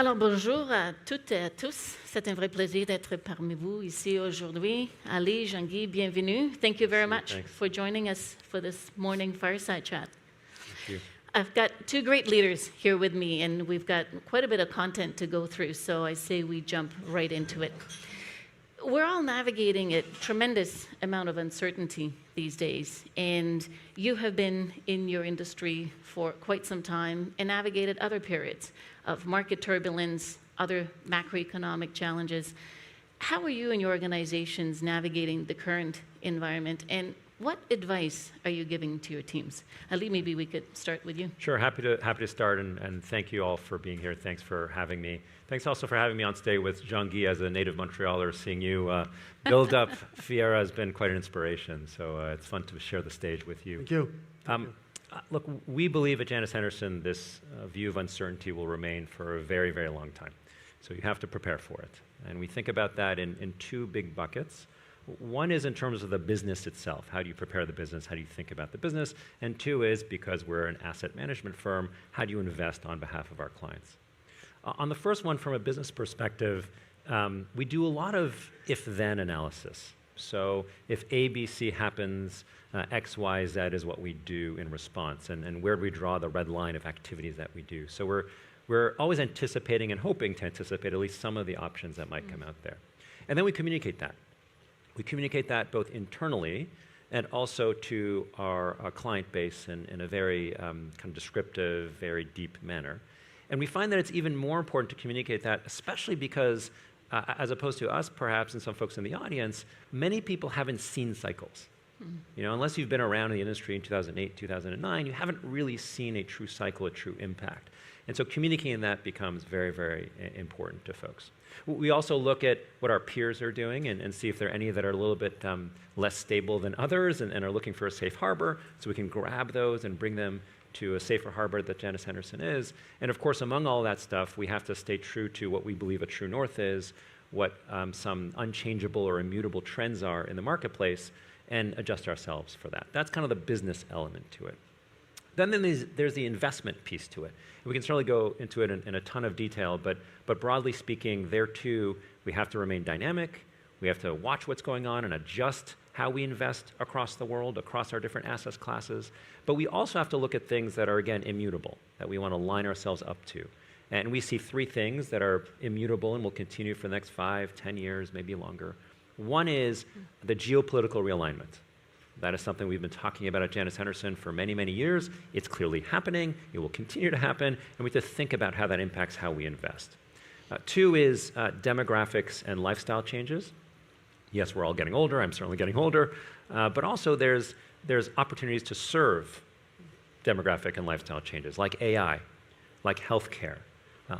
Alors, bonjour à toutes et à tous. C'est un vrai plaisir d'être parmi vous ici aujourd'hui. Ali, Jean-Guy, bienvenue. Thank you very much for joining us for this morning fireside chat. Thank you. I've got two great leaders here with me, and we've got quite a bit of content to go through, so I say we jump right into it. We're all navigating a tremendous amount of uncertainty these days, and you have been in your industry for quite some time and navigated other periods of market turbulence, other macroeconomic challenges. How are you and your organizations navigating the current environment, and what advice are you giving to your teams? Ali, maybe we could start with you. Sure, happy to start, and thank you all for being here. Thanks for having me. Thanks also for having me on stage with Jean-Guy as a native Montrealer. Seeing you build up Fiera has been quite an inspiration, so it's fun to share the stage with you. Thank you. Look, we believe at Janus Henderson this view of uncertainty will remain for a very, very long time. So you have to prepare for it. And we think about that in two big buckets. One is in terms of the business itself. How do you prepare the business? How do you think about the business? And two is, because we're an asset management firm, how do you invest on behalf of our clients? On the first one, from a business perspective, we do a lot of if-then analysis. So if A, B, C happens, X, Y, Z is what we do in response, and where do we draw the red line of activities that we do. So we're always anticipating and hoping to anticipate at least some of the options that might come out there. And then we communicate that. We communicate that both internally and also to our client base in a very kind of descriptive, very deep manner. And we find that it's even more important to communicate that, especially because, as opposed to us perhaps and some folks in the audience, many people haven't seen cycles. You know, unless you've been around in the industry in 2008, 2009, you haven't really seen a true cycle, a true impact. And so communicating that becomes very, very important to folks. We also look at what our peers are doing and see if there are any that are a little bit less stable than others and are looking for a safe harbor, so we can grab those and bring them to a safer harbor that Janus Henderson is. And of course, among all that stuff, we have to stay true to what we believe a true north is, what some unchangeable or immutable trends are in the marketplace, and adjust ourselves for that. That's kind of the business element to it. Then there's the investment piece to it. We can certainly go into it in a ton of detail, but broadly speaking, there too, we have to remain dynamic. We have to watch what's going on and adjust how we invest across the world, across our different asset classes. But we also have to look at things that are, again, immutable, that we want to line ourselves up to. And we see three things that are immutable and will continue for the next 5, 10 years, maybe longer. One is the geopolitical realignment. That is something we've been talking about at Janus Henderson for many, many years. It's clearly happening. It will continue to happen. And we have to think about how that impacts how we invest. Two is demographics and lifestyle changes. Yes, we're all getting older. I'm certainly getting older. But also there's opportunities to serve demographic and lifestyle changes, like AI, like healthcare,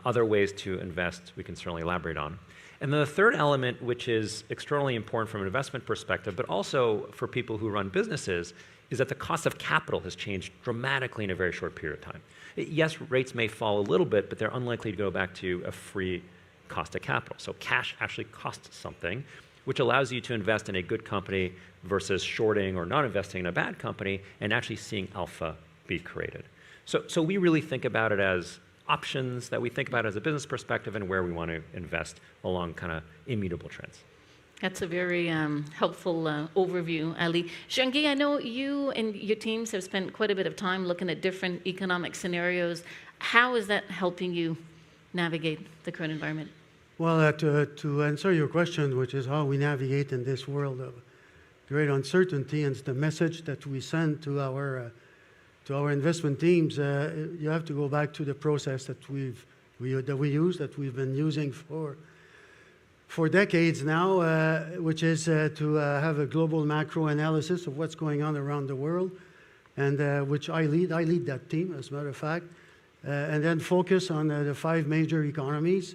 other ways to invest we can certainly elaborate on. And then the third element, which is extraordinarily important from an investment perspective, but also for people who run businesses, is that the cost of capital has changed dramatically in a very short period of time. Yes, rates may fall a little bit, but they're unlikely to go back to a free cost of capital. So cash actually costs something, which allows you to invest in a good company versus shorting or not investing in a bad company and actually seeing alpha be created. So we really think about it as options that we think about as a business perspective and where we want to invest along kind of immutable trends. That's a very helpful overview, Ali. Jean-Guy, I know you and your teams have spent quite a bit of time looking at different economic scenarios. How is that helping you navigate the current environment? Well, to answer your question, which is how we navigate in this world of great uncertainty, and it's the message that we send to our investment teams, you have to go back to the process that we use, that we've been using for decades now, which is to have a global macro analysis of what's going on around the world, and which I lead. I lead that team, as a matter of fact, and then focus on the 5 major economies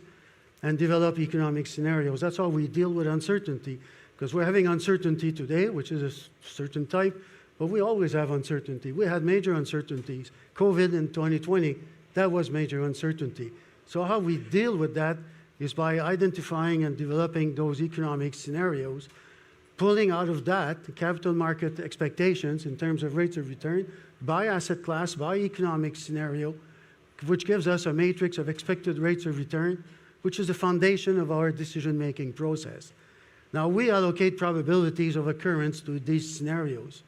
and develop economic scenarios. That's how we deal with uncertainty, because we're having uncertainty today, which is a certain type, but we always have uncertainty. We had major uncertainties. COVID in 2020, that was major uncertainty. So how we deal with that is by identifying and developing those economic scenarios, pulling out of that the capital market expectations in terms of rates of return by asset class, by economic scenario, which gives us a matrix of expected rates of return, which is the foundation of our decision-making process. Now, we allocate probabilities of occurrence to these scenarios,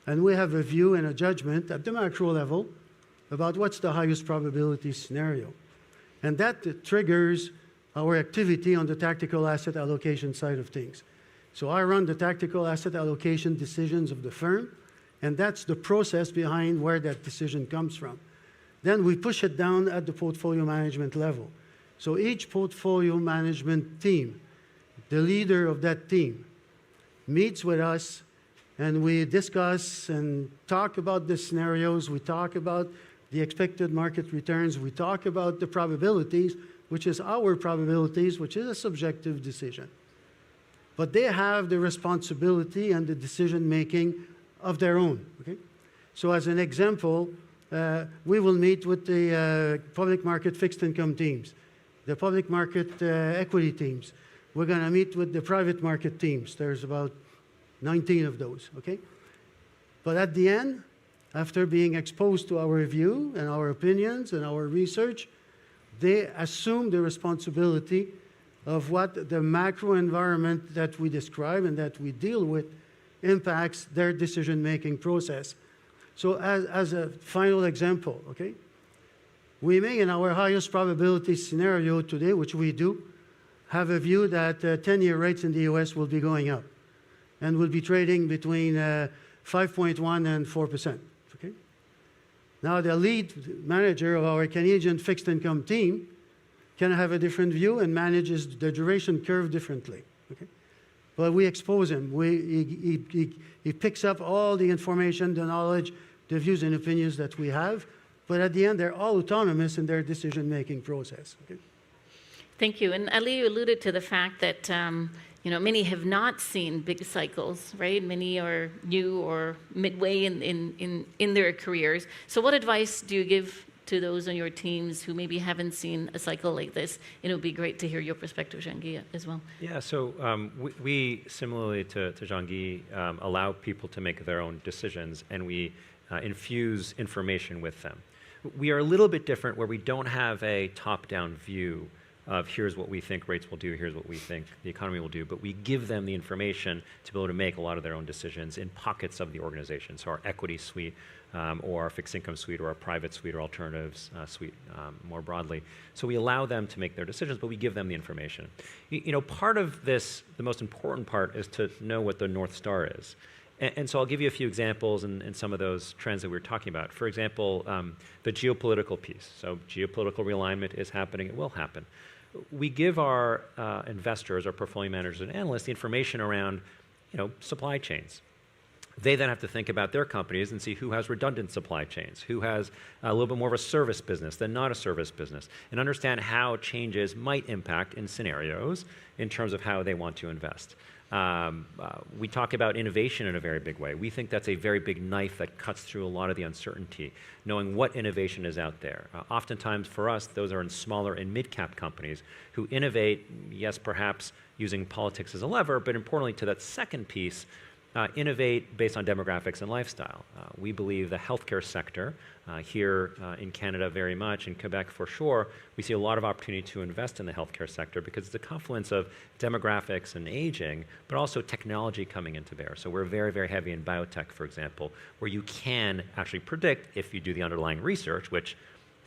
and we have a view and a judgment at the macro level about what's the highest probability scenario. And that triggers our activity on the tactical asset allocation side of things. So I run the tactical asset allocation decisions of the firm, and that's the process behind where that decision comes from. Then we push it down at the portfolio management level. So each portfolio management team, the leader of that team, meets with us, and we discuss and talk about the scenarios, we talk about the expected market returns, we talk about the probabilities, which is our probabilities, which is a subjective decision. But they have the responsibility and the decision-making of their own. Okay? So as an example, we will meet with the public market fixed income teams, the public market equity teams. We're going to meet with the private market teams. There's about 19 of those. Okay? But at the end, after being exposed to our view and our opinions and our research, they assume the responsibility of what the macro environment that we describe and that we deal with impacts their decision-making process. So as a final example, okay, we may, in our highest probability scenario today, which we do, have a view that 10-year rates in the US will be going up and will be trading between 5.1 and 4%. Okay? Now, the lead manager of our Canadian fixed income team can have a different view and manages the duration curve differently. Okay? But we expose him. He picks up all the information, the knowledge, the views and opinions that we have, but at the end, they're all autonomous in their decision-making process. Okay? Thank you. And Ali, you alluded to the fact that many have not seen big cycles, right? Many are new or midway in their careers. So what advice do you give to those on your teams who maybe haven't seen a cycle like this? And it would be great to hear your perspective, Jean-Guy, as well. Yeah, so we similarly to Jean-Guy, allow people to make their own decisions, and we infuse information with them. We are a little bit different where we don't have a top-down view of here's what we think rates will do, here's what we think the economy will do, but we give them the information to be able to make a lot of their own decisions in pockets of the organization. So our equity suite, or our fixed income suite, or our private suite, or alternatives suite more broadly. So we allow them to make their decisions, but we give them the information. Part of this, the most important part, is to know what the North Star is. And so I'll give you a few examples in some of those trends that we were talking about. For example, the geopolitical piece. So geopolitical realignment is happening, it will happen. We give our investors, our portfolio managers and analysts the information around supply chains. They then have to think about their companies and see who has redundant supply chains, who has a little bit more of a service business than not a service business, and understand how changes might impact in scenarios in terms of how they want to invest. We talk about innovation in a very big way. We think that's a very big knife that cuts through a lot of the uncertainty, knowing what innovation is out there. Oftentimes for us, those are in smaller and mid-cap companies who innovate, yes, perhaps using politics as a lever, but importantly to that second piece, innovate based on demographics and lifestyle. We believe the healthcare sector here in Canada very much, in Quebec for sure, we see a lot of opportunity to invest in the healthcare sector because it's a confluence of demographics and aging, but also technology coming into bear. So we're very, very heavy in biotech, for example, where you can actually predict if you do the underlying research, which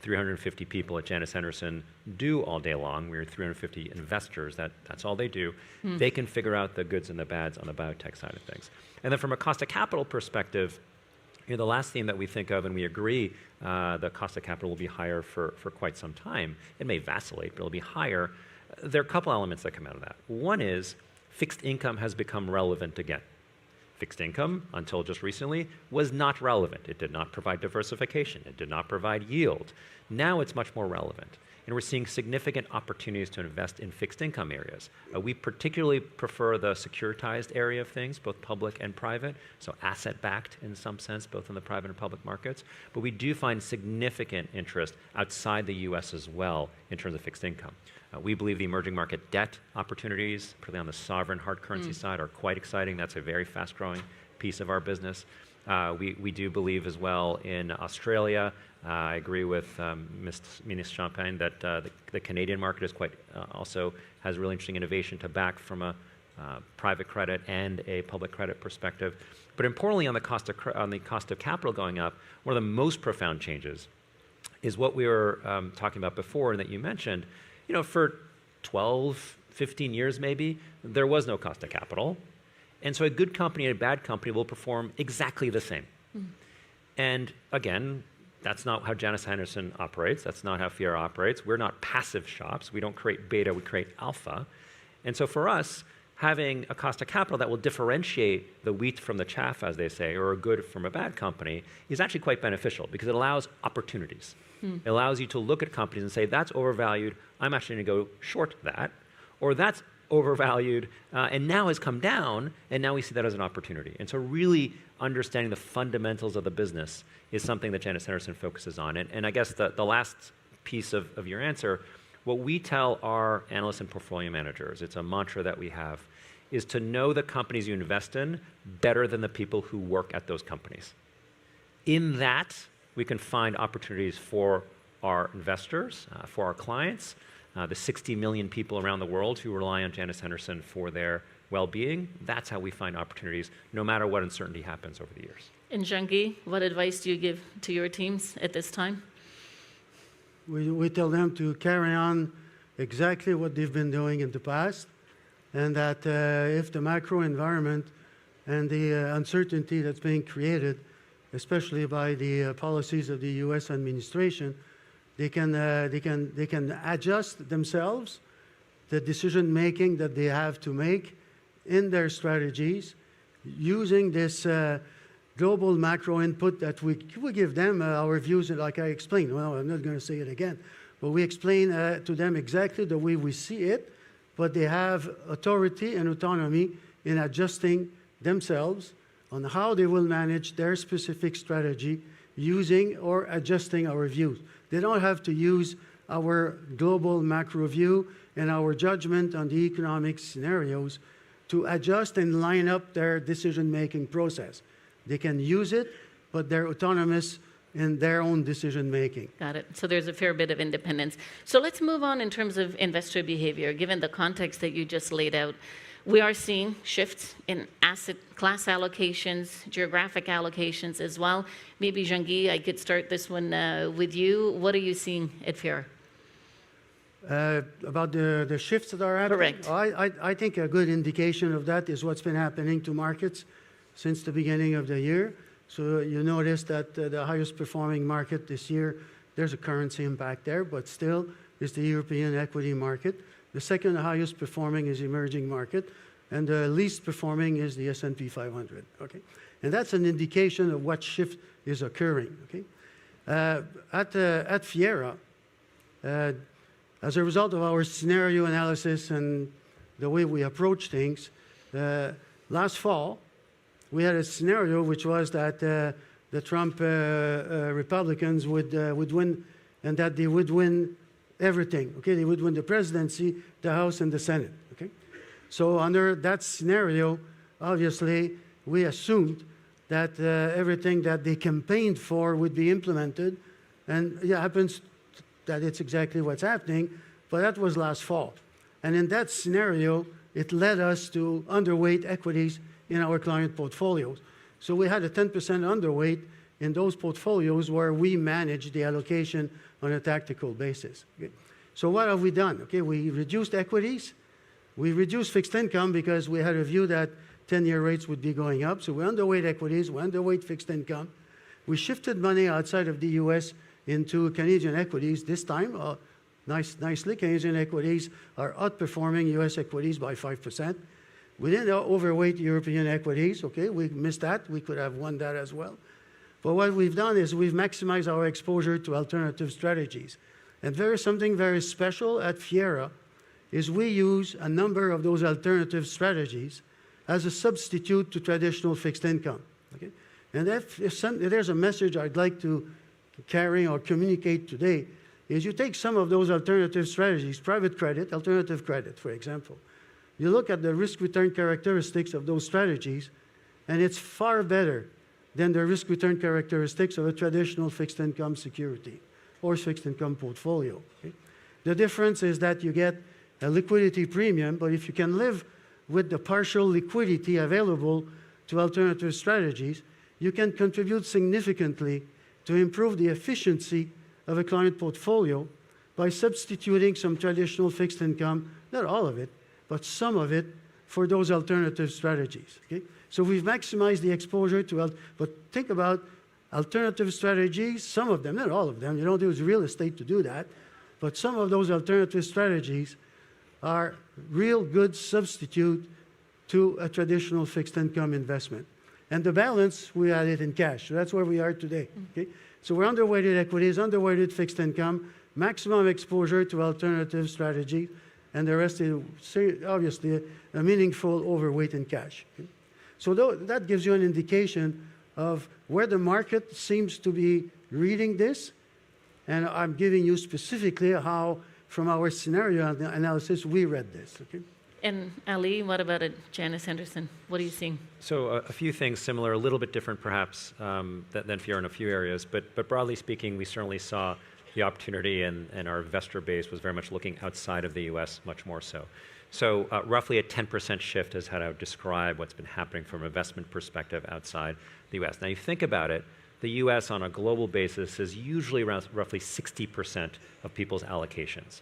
350 people at Janus Henderson do all day long. We're 350 investors. That's all they do. They can figure out the goods and the bads on the biotech side of things. And then from a cost of capital perspective, the last theme that we think of, and we agree the cost of capital will be higher for quite some time. It may vacillate, but it'll be higher. There are a couple elements that come out of that. One is fixed income has become relevant again. Fixed income, until just recently, was not relevant. It did not provide diversification. It did not provide yield. Now it's much more relevant. And we're seeing significant opportunities to invest in fixed income areas. We particularly prefer the securitized area of things, both public and private, so asset-backed in some sense, both in the private and public markets. But we do find significant interest outside the US as well in terms of fixed income. We believe the emerging market debt opportunities, particularly on the sovereign hard currency side, are quite exciting. That's a very fast-growing piece of our business. We do believe as well in Australia. I agree with Minister Champagne that the Canadian market is quite also has really interesting innovation to back from a private credit and a public credit perspective. But importantly, on the cost of capital going up, one of the most profound changes is what we were talking about before and that you mentioned. You know, for 12, 15 years maybe, there was no cost of capital. And so a good company and a bad company will perform exactly the same. And again, that's not how Janus Henderson operates. That's not how Fiera operates. We're not passive shops. We don't create beta, we create alpha. And so for us, having a cost of capital that will differentiate the wheat from the chaff, as they say, or a good from a bad company, is actually quite beneficial because it allows opportunities. It allows you to look at companies and say, that's overvalued, I'm actually going to go short that, or that's overvalued and now has come down, and now we see that as an opportunity. And so really understanding the fundamentals of the business is something that Janus Henderson focuses on. And I guess the last piece of your answer, what we tell our analysts and portfolio managers, it's a mantra that we have, is to know the companies you invest in better than the people who work at those companies. In that, we can find opportunities for our investors, for our clients, the 60 million people around the world who rely on Janus Henderson for their well-being. That's how we find opportunities, no matter what uncertainty happens over the years. And Jean-Guy, what advice do you give to your teams at this time? We tell them to carry on exactly what they've been doing in the past, and that if the macro environment and the uncertainty that's being created, especially by the policies of the U.S. administration, they can adjust themselves, the decision-making that they have to make in their strategies, using this global macro input that we give them our views, like I explained. Well, I'm not going to say it again, but we explain to them exactly the way we see it, but they have authority and autonomy in adjusting themselves on how they will manage their specific strategy using or adjusting our views. They don't have to use our global macro view and our judgment on the economic scenarios to adjust and line up their decision-making process. They can use it, but they're autonomous in their own decision-making. Got it. So there's a fair bit of independence. So let's move on in terms of investor behavior. Given the context that you just laid out, we are seeing shifts in asset class allocations, geographic allocations as well. Maybe, Jean-Guy, I could start this one with you. What are you seeing at Fiera? About the shifts that are happening? Correct. I think a good indication of that is what's been happening to markets since the beginning of the year. So you notice that the highest performing market this year, there's a currency impact there, but still is the European equity market. The second highest performing is emerging market, and the least performing is the S&P 500. Okay, and that's an indication of what shift is occurring. Okay, at Fiera, as a result of our scenario analysis and the way we approach things, last fall we had a scenario which was that the Trump Republicans would win, and that they would win everything. Okay, they would win the presidency, the House, and the Senate. Okay, so under that scenario, obviously, we assumed that everything that they campaigned for would be implemented, and it happens that it's exactly what's happening. But that was last fall, and in that scenario, it led us to underweight equities in our client portfolios. So we had a 10% underweight in those portfolios where we manage the allocation on a tactical basis. Okay? So what have we done? Okay, we reduced equities. We reduced fixed income because we had a view that 10-year rates would be going up. So we underweight equities, we underweight fixed income. We shifted money outside of the U.S. into Canadian equities this time. Nicely, Canadian equities are outperforming U.S. equities by 5%. We didn't overweight European equities. Okay, we missed that. We could have won that as well. But what we've done is we've maximized our exposure to alternative strategies. And something very special at Fiera is we use a number of those alternative strategies as a substitute to traditional fixed income. Okay? And if there's a message I'd like to carry or communicate today, is you take some of those alternative strategies, private credit, alternative credit, for example. You look at the risk-return characteristics of those strategies, and it's far better than the risk-return characteristics of a traditional fixed income security or fixed income portfolio. Okay? The difference is that you get a liquidity premium, but if you can live with the partial liquidity available to alternative strategies, you can contribute significantly to improve the efficiency of a client portfolio by substituting some traditional fixed income, not all of it, but some of it, for those alternative strategies. Okay? So we've maximized the exposure to, but think about alternative strategies, some of them, not all of them, you don't use real estate to do that, but some of those alternative strategies are real good substitute to a traditional fixed income investment. And the balance, we had it in cash. So that's where we are today. Okay? So we're underweighted equities, underweighted fixed income, maximum exposure to alternative strategy, and the rest is obviously a meaningful overweight in cash. Okay? So that gives you an indication of where the market seems to be reading this, and I'm giving you specifically how, from our scenario analysis, we read this. Okay? And Ali, what about it, Janus Henderson? What are you seeing? So a few things similar, a little bit different perhaps than Fiera in a few areas, but broadly speaking, we certainly saw the opportunity, and our investor base was very much looking outside of the U.S. much more so. So roughly a 10% shift is how I would describe what's been happening from an investment perspective outside the U.S. Now, you think about it, the U.S. on a global basis is usually around roughly 60% of people's allocations.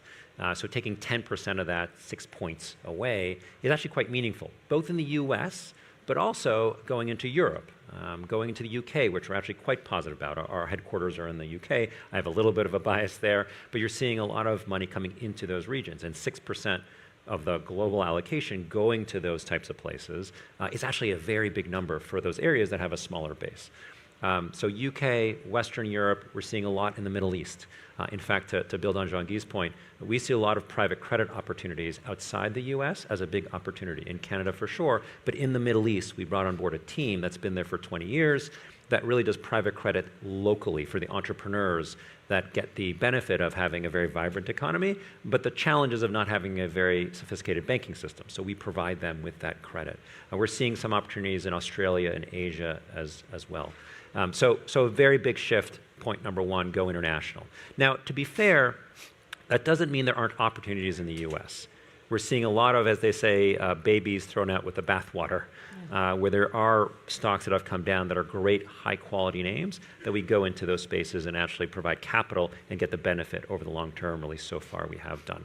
So taking 10% of that, 6 points away, is actually quite meaningful, both in the U.S., but also going into Europe, going into the UK, which we're actually quite positive about. Our headquarters are in the UK. I have a little bit of a bias there, but you're seeing a lot of money coming into those regions, and 6% of the global allocation going to those types of places is actually a very big number for those areas that have a smaller base. So UK, Western Europe, we're seeing a lot in the Middle East. In fact, to build on Jean-Guy's point, we see a lot of private credit opportunities outside the US as a big opportunity. In Canada for sure, but in the Middle East, we brought on board a team that's been there for 20 years that really does private credit locally for the entrepreneurs that get the benefit of having a very vibrant economy, but the challenges of not having a very sophisticated banking system. So we provide them with that credit. We're seeing some opportunities in Australia and Asia as well. So a very big shift, point number one, go international. Now, to be fair, that doesn't mean there aren't opportunities in the US. We're seeing a lot of, as they say, babies thrown out with the bathwater, where there are stocks that have come down that are great, high-quality names, that we go into those spaces and actually provide capital and get the benefit over the long term, at least so far we have done.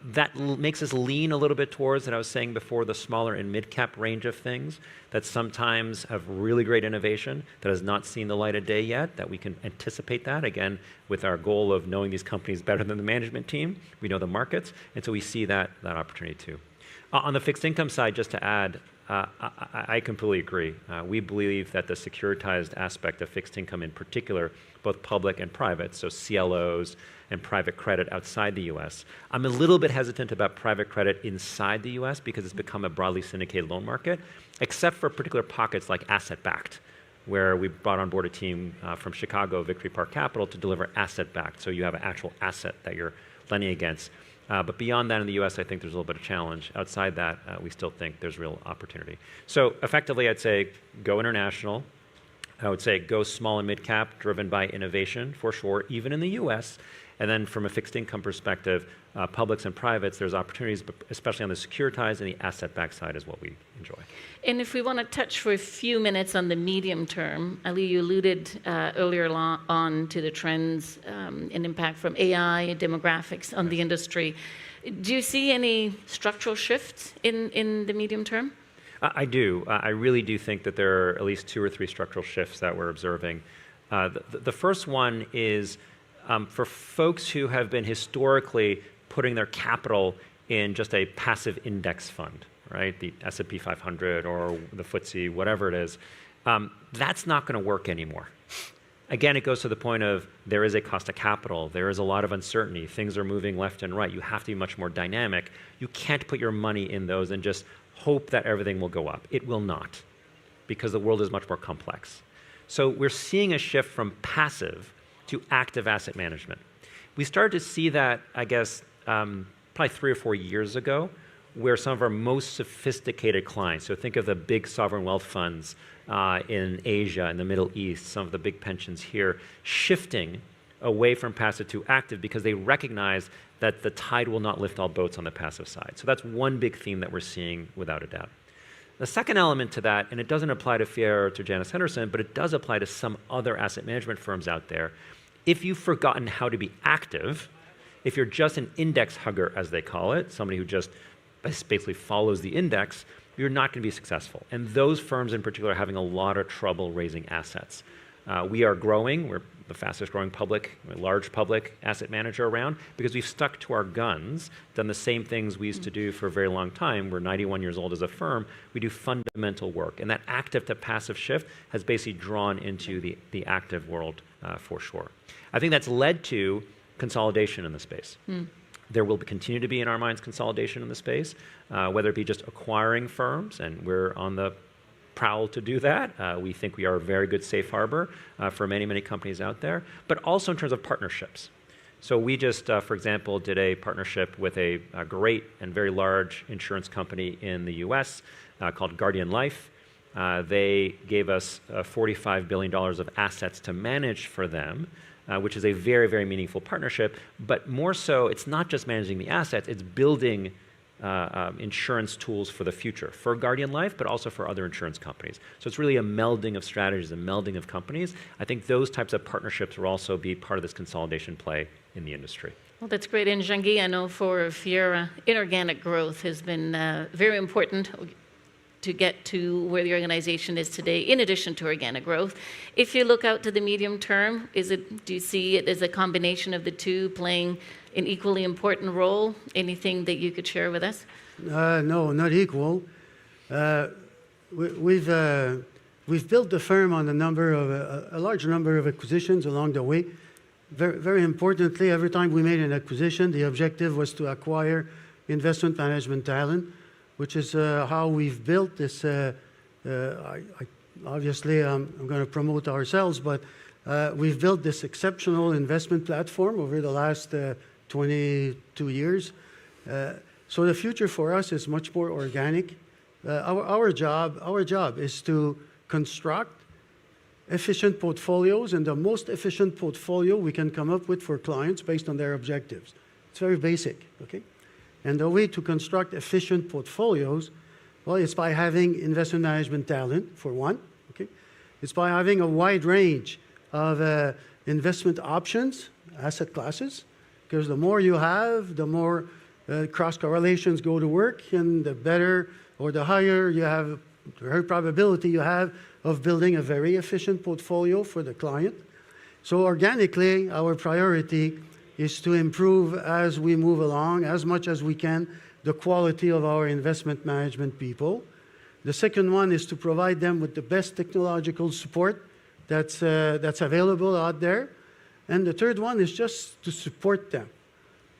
That makes us lean a little bit towards, and I was saying before, the smaller and mid-cap range of things that sometimes have really great innovation that has not seen the light of day yet, that we can anticipate that, again, with our goal of knowing these companies better than the management team. We know the markets, and so we see that opportunity too. On the fixed income side, just to add, I completely agree. We believe that the securitized aspect of fixed income in particular, both public and private, so CLOs and private credit outside the US. I'm a little bit hesitant about private credit inside the US because it's become a broadly syndicated loan market, except for particular pockets like asset-backed, where we brought on board a team from Chicago, Victory Park Capital, to deliver asset-backed, so you have an actual asset that you're lending against. But beyond that in the US, I think there's a little bit of challenge. Outside that, we still think there's real opportunity. So effectively, I'd say go international. I would say go small and mid-cap, driven by innovation, for sure, even in the US. And then from a fixed income perspective, publics and privates, there's opportunities, but especially on the securitized and the asset-backed side is what we enjoy. And if we want to touch for a few minutes on the medium term, Ali, you alluded earlier on to the trends and impact from AI, demographics on the industry. Do you see any structural shifts in the medium term? I do. I really do think that there are at least 2 or 3 structural shifts that we're observing. The first one is for folks who have been historically putting their capital in just a passive index fund, right? The S&P 500 or the FTSE, whatever it is, that's not going to work anymore. Again, it goes to the point of there is a cost of capital. There is a lot of uncertainty. Things are moving left and right. You have to be much more dynamic. You can't put your money in those and just hope that everything will go up. It will not, because the world is much more complex. So we're seeing a shift from passive to active asset management. We started to see that, I guess, probably 3 or 4 years ago, where some of our most sophisticated clients, so think of the big sovereign wealth funds in Asia, in the Middle East, some of the big pensions here, shifting away from passive to active because they recognize that the tide will not lift all boats on the passive side. So that's one big theme that we're seeing without a doubt. The second element to that, and it doesn't apply to Fiera or to Janus Henderson, but it does apply to some other asset management firms out there. If you've forgotten how to be active, if you're just an index hugger, as they call it, somebody who just basically follows the index, you're not going to be successful. And those firms in particular are having a lot of trouble raising assets. We are growing. We're the fastest growing large public asset manager around because we've stuck to our guns, done the same things we used to do for a very long time. We're 91 years old as a firm. We do fundamental work. And that active to passive shift has basically drawn into the active world for sure. I think that's led to consolidation in the space. There will continue to be, in our minds, consolidation in the space, whether it be just acquiring firms, and we're on the prowl to do that. We think we are a very good safe harbor for many, many companies out there, but also in terms of partnerships. So we just, for example, did a partnership with a great and very large insurance company in the US called Guardian Life. They gave us $45 billion of assets to manage for them, which is a very, very meaningful partnership. But more so, it's not just managing the assets, it's building insurance tools for the future, for Guardian Life, but also for other insurance companies. So it's really a melding of strategies, a melding of companies. I think those types of partnerships will also be part of this consolidation play in the industry. Well, that's great. And Jean-Guy, I know for Fiera, inorganic growth has been very important to get to where the organization is today, in addition to organic growth. If you look out to the medium term, do you see it as a combination of the two playing an equally important role? Anything that you could share with us? No, not equal. We've built the firm on a large number of acquisitions along the way. Very, very importantly, every time we made an acquisition, the objective was to acquire investment management talent, which is how we've built this. Obviously, I'm going to promote ourselves, but we've built this exceptional investment platform over the last 22 years. So the future for us is much more organic. Our job is to construct efficient portfolios, and the most efficient portfolio we can come up with for clients based on their objectives. It's very basic, okay? And the way to construct efficient portfolios, well, it's by having investment management talent, for one, okay? It's by having a wide range of investment options, asset classes, because the more you have, the more cross-correlations go to work, and the better or the higher you have, the higher probability you have of building a very efficient portfolio for the client. So organically, our priority is to improve as we move along, as much as we can, the quality of our investment management people. The second one is to provide them with the best technological support that's available out there. And the third one is just to support them.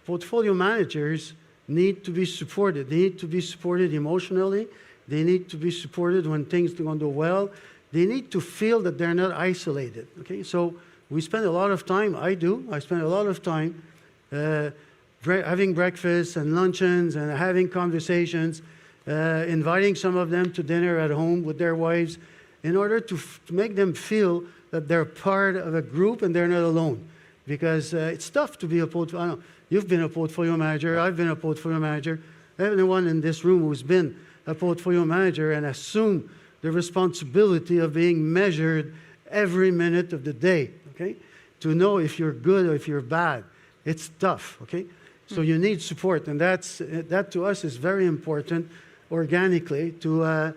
Portfolio managers need to be supported. They need to be supported emotionally. They need to be supported when things don't go well. They need to feel that they're not isolated. Okay, so we spend a lot of time, I spend a lot of time having breakfast and luncheons and having conversations, inviting some of them to dinner at home with their wives in order to make them feel that they're part of a group and they're not alone. Because it's tough to be a portfolio. You've been a portfolio manager. I've been a portfolio manager. Everyone in this room who's been a portfolio manager and assumed the responsibility of being measured every minute of the day, okay? To know if you're good or if you're bad. It's tough, okay? So you need support, and that to us is very important organically to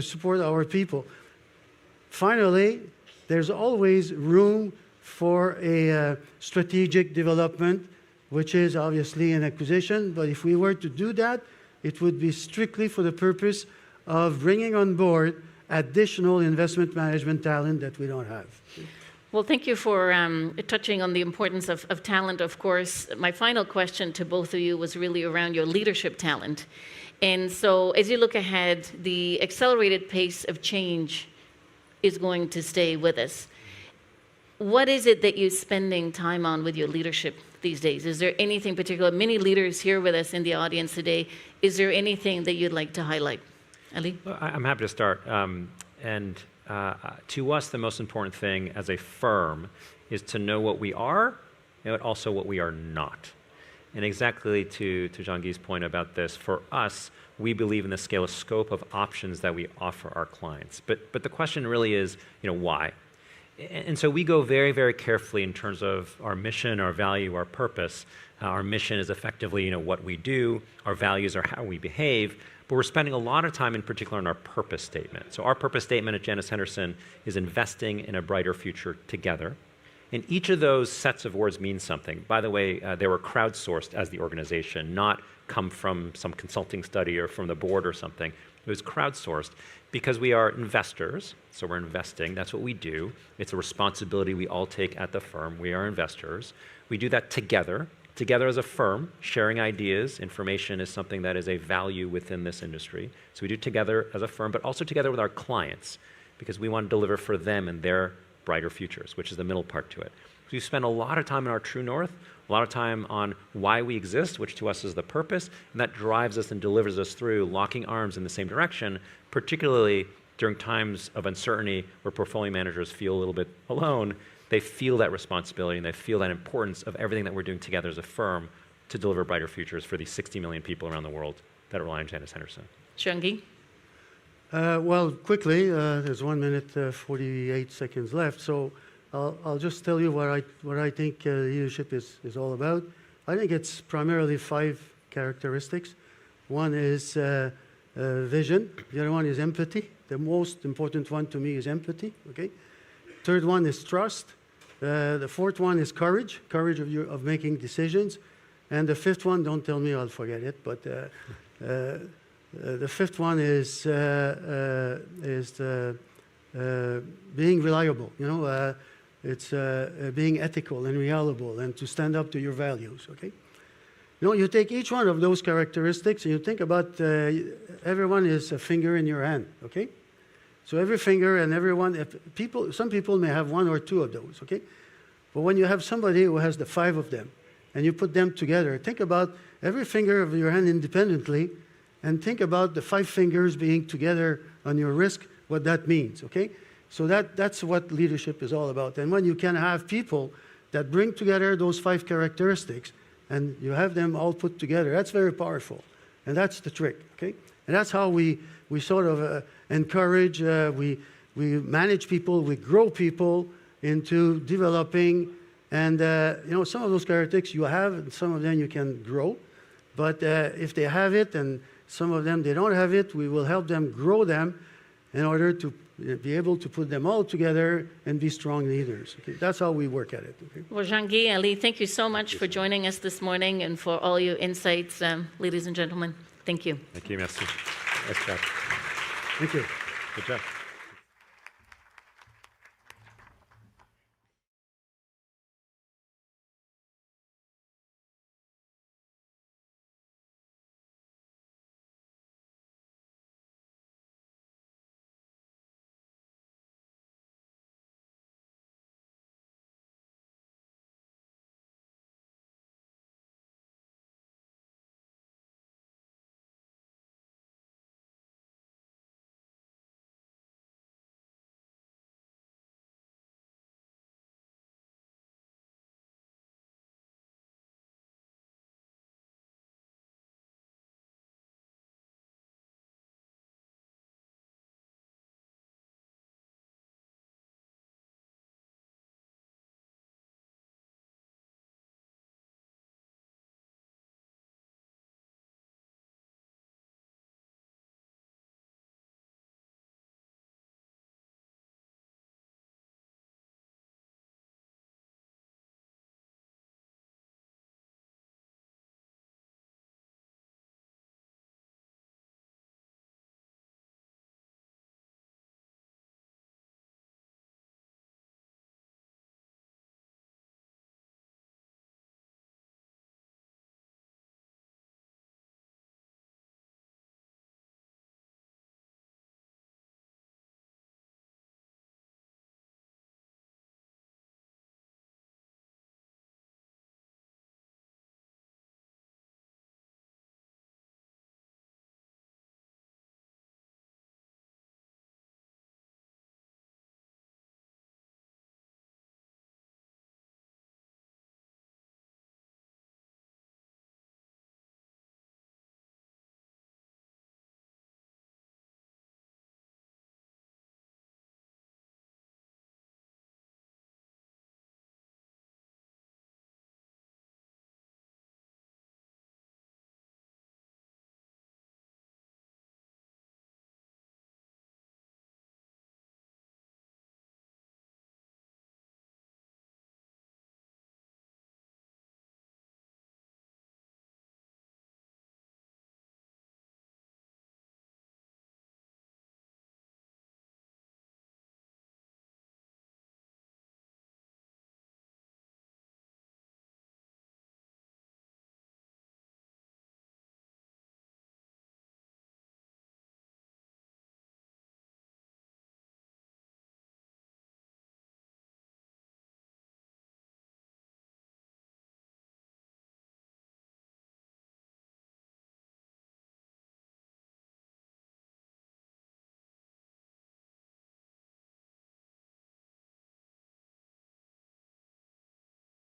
support our people. Finally, there's always room for a strategic development, which is obviously an acquisition, but if we were to do that, it would be strictly for the purpose of bringing on board additional investment management talent that we don't have. Well, thank you for touching on the importance of talent, of course. My final question to both of you was really around your leadership talent. And so as you look ahead, the accelerated pace of change is going to stay with us. What is it that you're spending time on with your leadership these days? Is there anything particular? Many leaders here with us in the audience today. Is there anything that you'd like to highlight? Ali? Well, I'm happy to start. To us, the most important thing as a firm is to know what we are, and also what we are not. And exactly to Jean-Guy's point about this, for us, we believe in the scale of scope of options that we offer our clients. But the question really is, why? And so we go very, very carefully in terms of our mission, our value, our purpose. Our mission is effectively, what we do. Our values are how we behave. But we're spending a lot of time in particular on our purpose statement. So our purpose statement at Janus Henderson is investing in a brighter future together. And each of those sets of words means something. By the way, they were crowdsourced as the organization, not come from some consulting study or from the board or something. It was crowdsourced because we are investors, so we're investing. That's what we do. It's a responsibility we all take at the firm. We are investors. We do that together as a firm, sharing ideas. Information is something that is a value within this industry. So we do together as a firm, but also together with our clients, because we want to deliver for them and their brighter futures, which is the middle part to it. So we spend a lot of time in our true north, a lot of time on why we exist, which to us is the purpose, and that drives us and delivers us through locking arms in the same direction, particularly during times of uncertainty where portfolio managers feel a little bit alone. They feel that responsibility and they feel that importance of everything that we're doing together as a firm to deliver brighter futures for these 60 million people around the world that rely on Janus Henderson. Jean-Guy? Well, quickly, there's 1 minute, 48 seconds left, so I'll just tell you what I think leadership is all about. I think it's primarily 5 characteristics. One is vision. The other one is empathy. The most important one to me is empathy. Okay. Third one is trust. The fourth one is courage of making decisions. And the fifth one, don't tell me, I'll forget it, but the fifth one is being reliable. It's being ethical and reliable and to stand up to your values. Okay. You take each one of those characteristics and you think about everyone is a finger in your hand. Okay. So every finger and everyone, some people may have 1 or 2 of those. Okay. But when you have somebody who has the 5 of them and you put them together, think about every finger of your hand independently and think about the 5 fingers being together on your wrist, what that means, okay? So that's what leadership is all about. And when you can have people that bring together those 5 characteristics and you have them all put together, that's very powerful. And that's the trick, okay? And that's how we sort of encourage, we manage people, we grow people into developing. And, some of those characteristics you have, and some of them you can grow. But if they have it and some of them they don't have it, we will help them grow them in order to be able to put them all together and be strong leaders. Okay? That's how we work at it. Okay? Well, Jean-Guy, Ali, thank you so much for joining us this morning and for all your insights. Ladies and gentlemen, thank you. Thank you, merci. Nice job. Thank you. Good job.